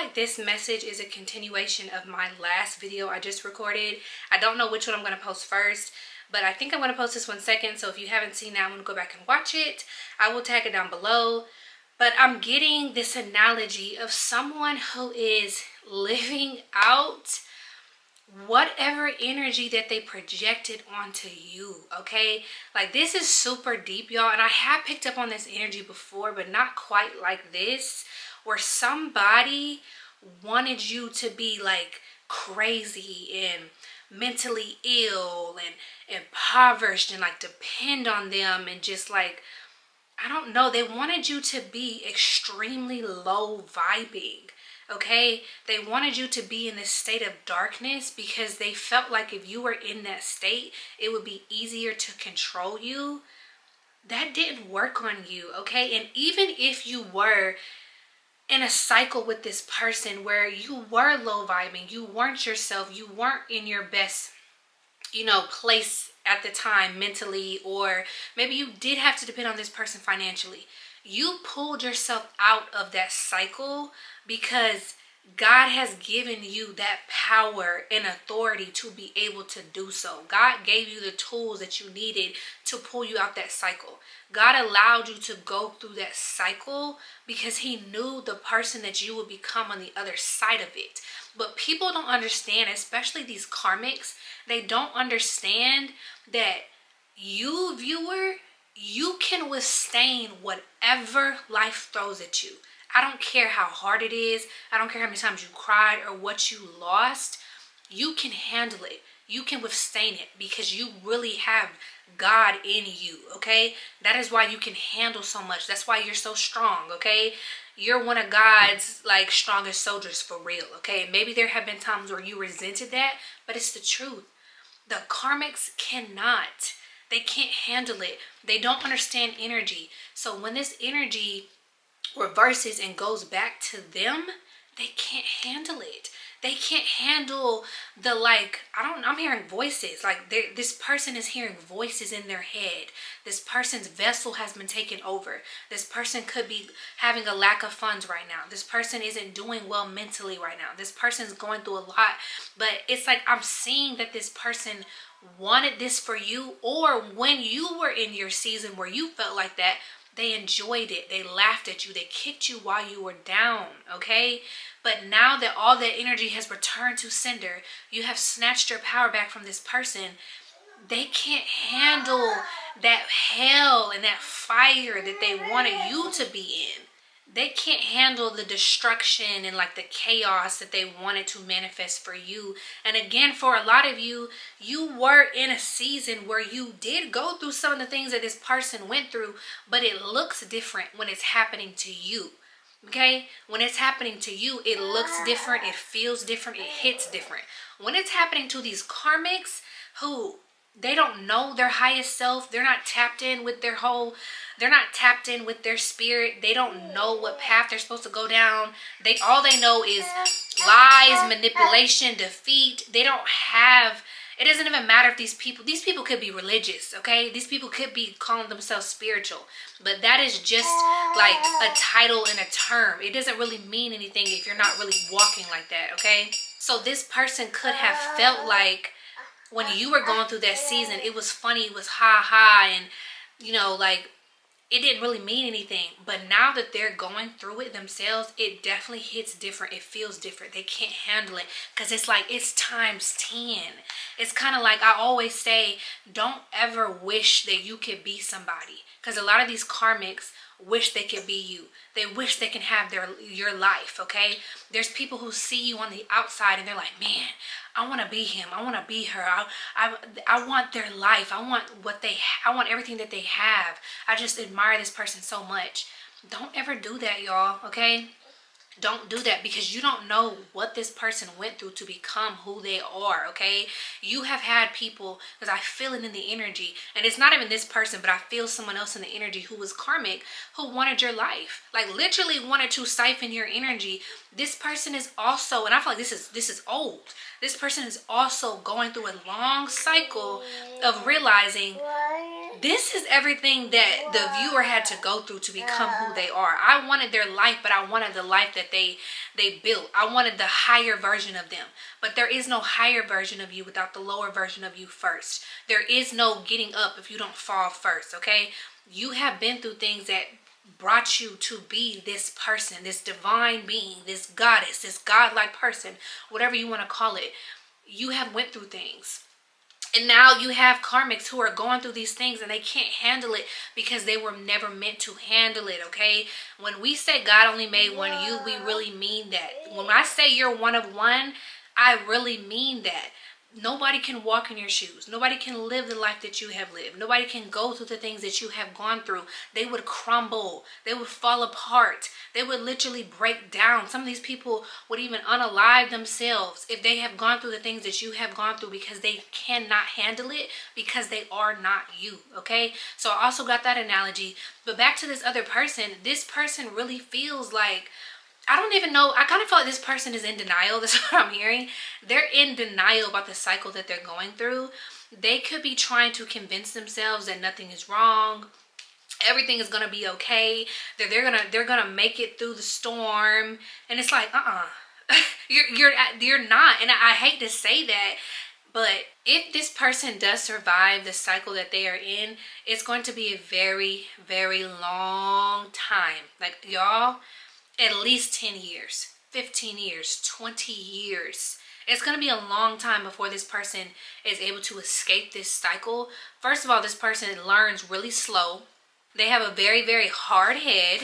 like this message is a continuation of my last video I just recorded. I don't know which one I'm going to post first, but I think I'm going to post this one second. So if you haven't seen that, I'm going to go back and watch it. I will tag it down below. But I'm getting this analogy of someone who is living out whatever energy that they projected onto you, okay? Like, this is super deep, y'all, and I have picked up on this energy before, but not quite like this, where somebody wanted you to be like crazy and mentally ill and impoverished and like depend on them, and just like, I don't know, they wanted you to be extremely low vibing. Okay, they wanted you to be in this state of darkness because they felt like if you were in that state, it would be easier to control you. That didn't work on you, okay? And even if you were in a cycle with this person where you were low vibing, you weren't yourself, you weren't in your best, place at the time mentally, or maybe you did have to depend on this person financially. You pulled yourself out of that cycle because God has given you that power and authority to be able to do so. God gave you the tools that you needed to pull you out that cycle. God allowed you to go through that cycle because he knew the person that you would become on the other side of it. But people don't understand, especially these karmics, they don't understand that you, viewer, you can withstand whatever life throws at you. I don't care how hard it is. I don't care how many times you cried or what you lost. You can handle it. You can withstand it because you really have God in you, okay? That is why you can handle so much. That's why you're so strong, okay? You're one of God's like strongest soldiers for real, okay? Maybe there have been times where you resented that, but it's the truth. The karmics cannot. They can't handle it. They don't understand energy. So when this energy reverses and goes back to them, they can't handle it. They can't handle the I'm hearing voices. Like, this person is hearing voices in their head. This person's vessel has been taken over. This person could be having a lack of funds right now. This person isn't doing well mentally right now. This person's going through a lot. But it's like, I'm seeing that this person wanted this for you, or when you were in your season where you felt like that, they enjoyed it. They laughed at you. They kicked you while you were down, okay? But now that all that energy has returned to sender, you have snatched your power back from this person. They can't handle that hell and that fire that they wanted you to be in. They can't handle the destruction and like the chaos that they wanted to manifest for you. And again, for a lot of you, you were in a season where you did go through some of the things that this person went through, but it looks different when it's happening to you. Okay? When it's happening to you, it looks different, it feels different, it hits different. When it's happening to these karmics who they don't know their highest self, they're not tapped in with their spirit, they don't know what path they're supposed to go down. All they know is lies, manipulation, defeat. They don't have, it doesn't even matter if these people could be religious, okay? These people could be calling themselves spiritual, but that is just like a title and a term. It doesn't really mean anything if you're not really walking like that, okay? So this person could have felt like when you were going through that season, it was funny, it was ha, and like, it didn't really mean anything. But now that they're going through it themselves, it definitely hits different. It feels different. They can't handle it because it's like, it's times 10. It's kind of like, I always say, don't ever wish that you could be somebody, because a lot of these karmics wish they could be you. They wish they can have your life, okay? There's people who see you on the outside and they're like, man, I want to be him. I want to be her. I want their life. I want everything that they have. I just admire this person so much. Don't ever do that, y'all, okay? Don't do that, because you don't know what this person went through to become who they are, okay? You have had people, because I feel it in the energy, and it's not even this person, but I feel someone else in the energy who was karmic, who wanted your life, like literally wanted to siphon your energy. This person is also, and I feel like this is old. This person is also going through a long cycle of realizing this is everything that the viewer had to go through to become who they are. I wanted their life, but I wanted the life that they built. I wanted the higher version of them. But there is no higher version of you without the lower version of you first. There is no getting up if you don't fall first, okay? You have been through things that brought you to be this person, this divine being, this goddess, this godlike person, whatever you want to call it. You have went through things. And now you have karmics who are going through these things and they can't handle it because they were never meant to handle it, okay? When we say God only made one of you, we really mean that. When I say you're one of one, I really mean that. Nobody can walk in your shoes. Nobody can live the life that you have lived. Nobody can go through the things that you have gone through. They would crumble. They would fall apart. They would literally break down. Some of these people would even unalive themselves if they have gone through the things that you have gone through, because they cannot handle it, because they are not you, okay? So I also got that analogy. But back to this other person, this person really feels like, I don't even know. I kind of feel like this person is in denial. That's what I'm hearing. They're in denial about the cycle that they're going through. They could be trying to convince themselves that nothing is wrong. Everything is gonna be okay. That they're gonna make it through the storm. And it's like, you're not. And I hate to say that, but if this person does survive the cycle that they are in, it's going to be a very, very long time. Like, y'all, at least 10 years, 15 years, 20 years. It's going to be a long time before this person is able to escape this cycle. First of all, this person learns really slow. They have a very, very hard head.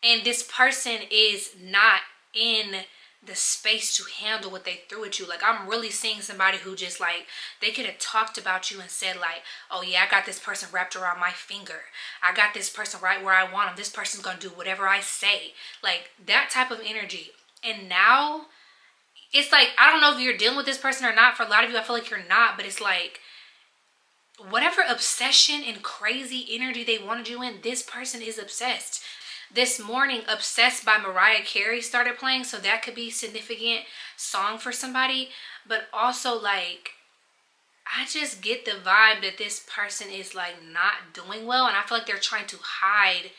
And this person is not in the space to handle what they threw at you. Like, I'm really seeing somebody who just, like, they could have talked about you and said, like, oh yeah, I got this person wrapped around my finger. I got this person right where I want them. This person's gonna do whatever I say. Like, that type of energy. And now it's like, I don't know if you're dealing with this person or not. For a lot of you, I feel like you're not, but it's like, whatever obsession and crazy energy they wanted you in, this person is obsessed. This morning, Obsessed by Mariah Carey started playing, so that could be a significant song for somebody. But also, like, I just get the vibe that this person is, like, not doing well, and I feel like they're trying to hide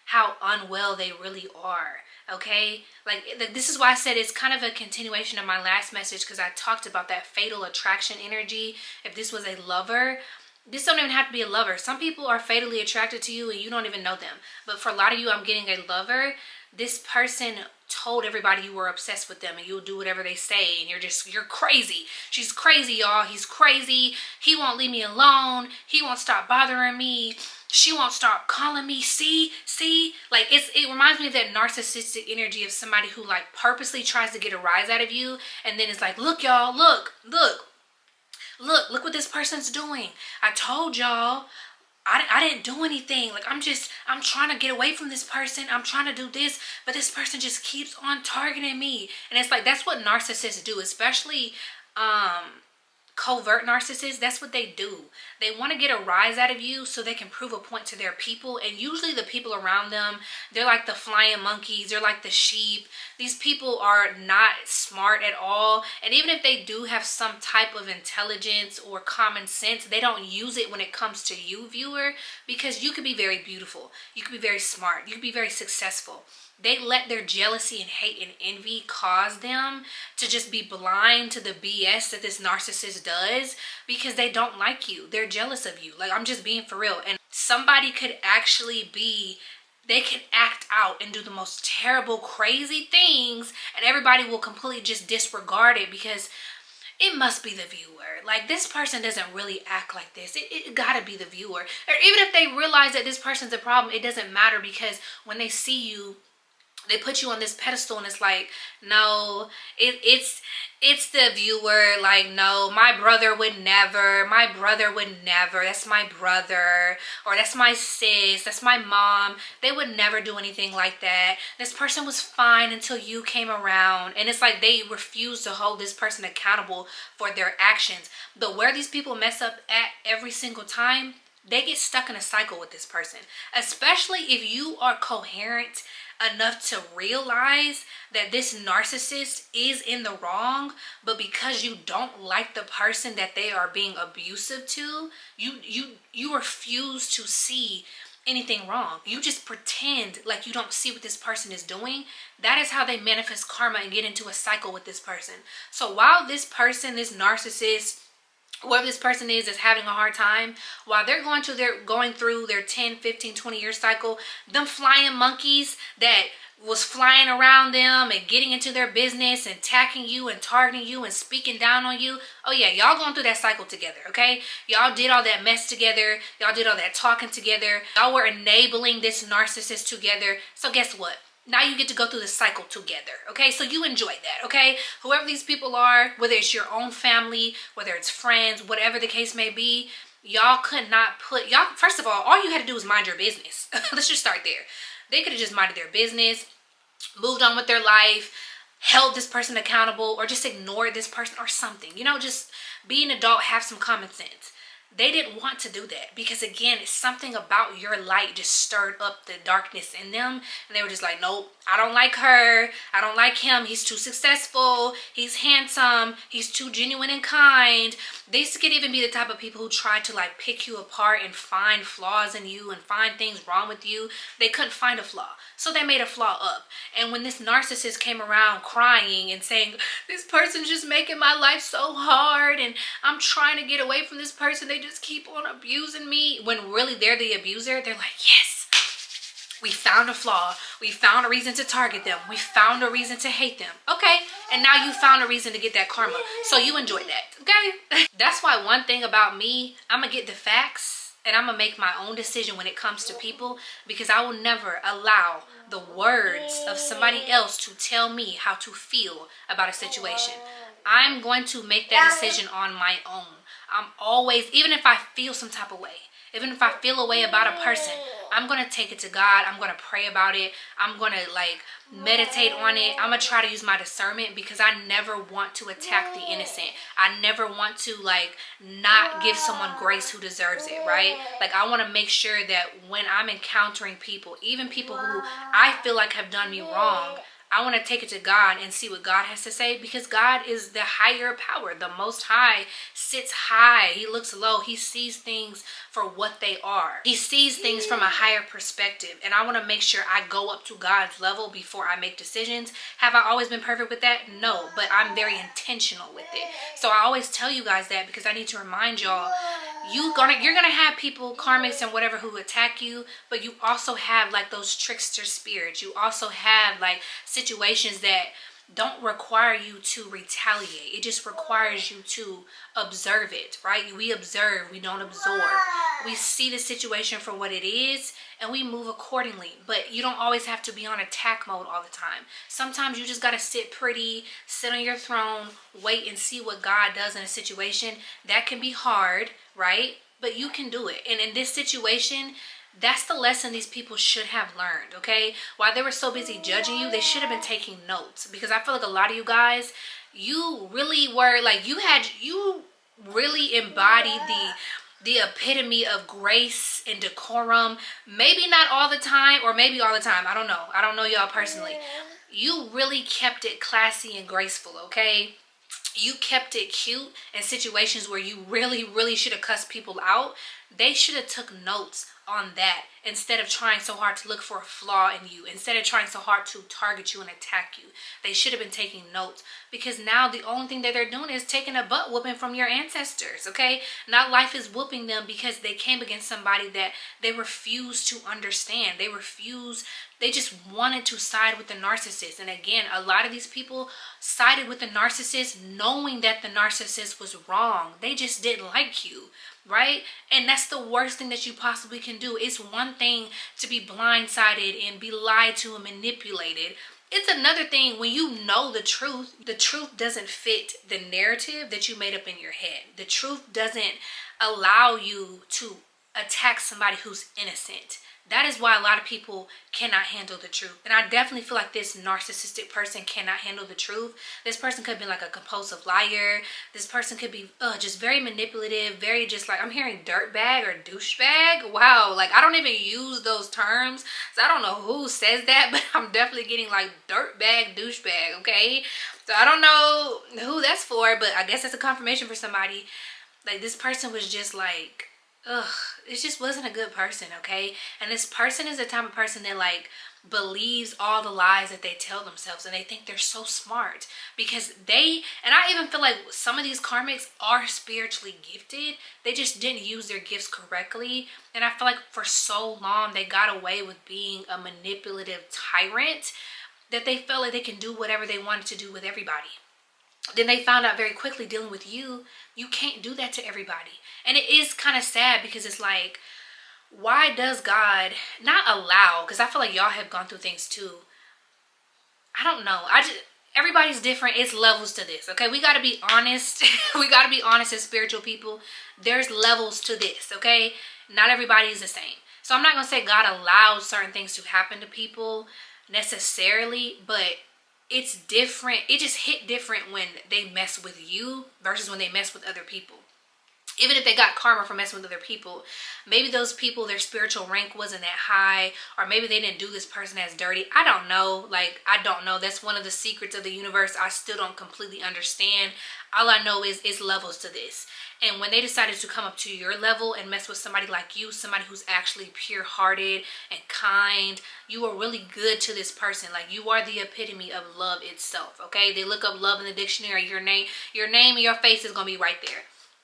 how unwell they really are, okay? Like, this is why I said it's kind of a continuation of my last message, because I talked about that fatal attraction energy. If this was a lover, this don't even have to be a lover. Some people are fatally attracted to you and you don't even know them. But for a lot of you, I'm getting a lover. This person told everybody you were obsessed with them and you'll do whatever they say, and you're crazy. She's crazy, y'all. He's crazy. He won't leave me alone. He won't stop bothering me. She won't stop calling me. See? Like, it reminds me of that narcissistic energy of somebody who, like, purposely tries to get a rise out of you, and then it's like, look, y'all, look what this person's doing. I told y'all I didn't do anything. Like, I'm trying to get away from this person. I'm trying to do this, but this person just keeps on targeting me. And it's like, that's what narcissists do, especially covert narcissists. That's what they do. They want to get a rise out of you so they can prove a point to their people. And usually the people around them, they're like the flying monkeys. They're like the sheep. These people are not smart at all. And even if they do have some type of intelligence or common sense, they don't use it when it comes to you, viewer, because you could be very beautiful. You could be very smart. You could be very successful. They let their jealousy and hate and envy cause them to just be blind to the BS that this narcissist does, because they don't like you. They're jealous of you. Like, I'm just being for real. And somebody could actually they can act out and do the most terrible, crazy things, and everybody will completely just disregard it because it must be the viewer. Like, this person doesn't really act like this. It gotta be the viewer. Or even if they realize that this person's a problem, it doesn't matter, because when they see you they put you on this pedestal, and it's like, no, it's the viewer, like, no, my brother would never, that's my brother, or that's my sis, that's my mom, they would never do anything like that. This person was fine until you came around. And it's like they refuse to hold this person accountable for their actions. But where these people mess up at every single time, they get stuck in a cycle with this person, especially if you are coherent enough to realize that this narcissist is in the wrong, but because you don't like the person that they are being abusive to, you refuse to see anything wrong. You just pretend like you don't see what this person is doing. That is how they manifest karma and get into a cycle with this person. So while this person, this narcissist, whoever this person is having a hard time, while they're going through their 10, 15, 20-year cycle, them flying monkeys that was flying around them and getting into their business and attacking you and targeting you and speaking down on you, oh yeah, y'all going through that cycle together, okay? Y'all did all that mess together. Y'all did all that talking together. Y'all were enabling this narcissist together. So guess what? Now you get to go through the cycle together, okay? So you enjoy that, okay? Whoever these people are, whether it's your own family, whether it's friends, whatever the case may be, y'all could not put, y'all, first of all you had to do was mind your business. Let's just start there. They could have just minded their business, moved on with their life, held this person accountable, or just ignored this person or something. You know, just be an adult, have some common sense. They didn't want to do that because, again, it's something about your light just stirred up the darkness in them. And they were just like, nope, I don't like her. I don't like him. He's too successful. He's handsome. He's too genuine and kind. These could even be the type of people who try to like pick you apart and find flaws in you and find things wrong with you. They couldn't find a flaw, so they made a flaw up. And when this narcissist came around crying and saying, this person's just making my life so hard and I'm trying to get away from this person, they just keep on abusing me, when really they're the abuser, they're like, yes, we found a flaw. We found a reason to target them. We found a reason to hate them. Okay, and now you found a reason to get that karma. So you enjoy that, okay? That's why one thing about me, I'm going to get the facts and I'm going to make my own decision when it comes to people, because I will never allow the words of somebody else to tell me how to feel about a situation. I'm going to make that decision on my own. I'm always, even if I feel some type of way, even if I feel a way about a person, I'm going to take it to God. I'm going to pray about it. I'm going to like meditate on it. I'm going to try to use my discernment, because I never want to attack the innocent. I never want to like not give someone grace who deserves it, right? Like I want to make sure that when I'm encountering people, even people who I feel like have done me wrong, I want to take it to God and see what God has to say, because God is the higher power. The Most High sits high. He looks low. He sees things for what they are. He sees things from a higher perspective. And I want to make sure I go up to God's level before I make decisions. Have I always been perfect with that? No, but I'm very intentional with it. So I always tell you guys that, because I need to remind y'all, you're gonna have people, karmics and whatever, who attack you, but you also have like those trickster spirits. You also have like situations that don't require you to retaliate. It just requires you to observe it, right? We observe, we don't absorb. We see the situation for what it is and we move accordingly. But you don't always have to be on attack mode all the time. Sometimes you just got to sit pretty, sit on your throne, wait and see what God does in a situation. That can be hard, right? But you can do it. And in this situation, that's the lesson these people should have learned, okay? While they were so busy judging you, they should have been taking notes. Because I feel like a lot of you guys, you really were like, you really embodied the epitome of grace and decorum. Maybe not all the time, or maybe all the time. I don't know. I don't know y'all personally. You really kept it classy and graceful, okay? You kept it cute in situations where you really, really should have cussed people out. They should have took notes on that instead of trying so hard to look for a flaw in you, instead of trying so hard to target you and attack you. They should have been taking notes, because now the only thing that they're doing is taking a butt whooping from your ancestors, okay? Now life is whooping them because they came against somebody that they refused to understand. They just wanted to side with the narcissist. And again, a lot of these people sided with the narcissist knowing that the narcissist was wrong. They just didn't like you. right? And that's the worst thing that you possibly can do. It's one thing to be blindsided and be lied to and manipulated. It's another thing when you know the truth. The truth doesn't fit the narrative that you made up in your head. The truth doesn't allow you to attack somebody who's innocent. That is why a lot of people cannot handle the truth. And I definitely feel like this narcissistic person cannot handle the truth. This person could be like a compulsive liar. This person could be just very manipulative, very just like, I'm hearing dirtbag or douchebag. Wow, like I don't even use those terms. So I don't know who says that, but I'm definitely getting like dirtbag, douchebag, okay? So I don't know who that's for, but I guess that's a confirmation for somebody. Like this person was just like, ugh, it just wasn't a good person, okay? And this person is the type of person that like believes all the lies that they tell themselves, and they think they're so smart because and I even feel like some of these karmics are spiritually gifted. They just didn't use their gifts correctly. And I feel like for so long they got away with being a manipulative tyrant that they felt like they can do whatever they wanted to do with everybody. Then they found out very quickly dealing with you can't do that to everybody. And it is kind of sad because it's like, why does God not allow, because I feel like y'all have gone through things too. I don't know. Everybody's different. It's levels to this, okay? We got to be honest. We got to be honest as spiritual people. There's levels to this, okay? Not everybody is the same. So I'm not going to say God allows certain things to happen to people necessarily, but it's different. It just hit different when they mess with you versus when they mess with other people. Even if they got karma for messing with other people, maybe those people, their spiritual rank wasn't that high, or maybe they didn't do this person as dirty. I don't know. Like, I don't know. That's one of the secrets of the universe I still don't completely understand. All I know is it's levels to this. And when they decided to come up to your level and mess with somebody like you, somebody who's actually pure-hearted and kind, you are really good to this person. Like, you are the epitome of love itself, okay? They look up love in the dictionary. Your name and your face is going to be right there.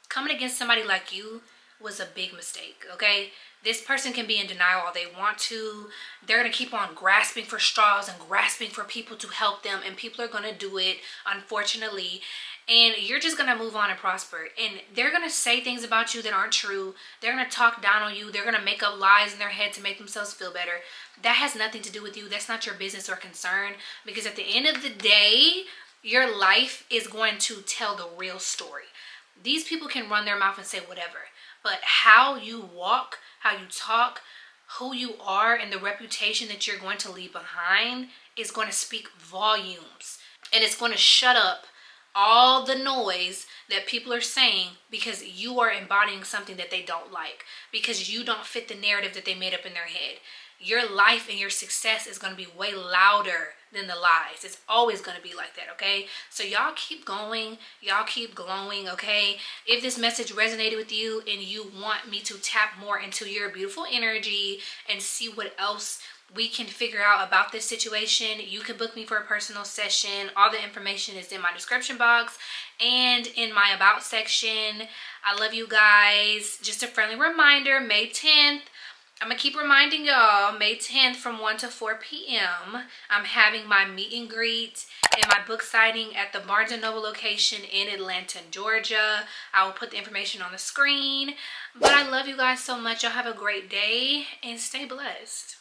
Coming against somebody like you was a big mistake, okay? This person can be in denial all they want to. They're going to keep on grasping for straws and grasping for people to help them, and people are going to do it, unfortunately. And you're just going to move on and prosper. And they're going to say things about you that aren't true. They're going to talk down on you. They're going to make up lies in their head to make themselves feel better. That has nothing to do with you. That's not your business or concern, because at the end of the day, your life is going to tell the real story. These people can run their mouth and say whatever, but how you walk, how you talk, who you are, and the reputation that you're going to leave behind is going to speak volumes. And it's going to shut up all the noise that people are saying, because you are embodying something that they don't like, because you don't fit the narrative that they made up in their head. Your life and your success is going to be way louder than the lies. It's always going to be like that, okay? So y'all keep going. Y'all keep glowing, okay? If this message resonated with you and you want me to tap more into your beautiful energy and see what else we can figure out about this situation, you can book me for a personal session. All the information is in my description box and in my about section. I love you guys. Just a friendly reminder, May 10th, I'm going to keep reminding y'all, May 10th from 1 to 4 p.m. I'm having my meet and greet and my book signing at the Barnes & Noble location in Atlanta, Georgia. I will put the information on the screen. But I love you guys so much. Y'all have a great day and stay blessed.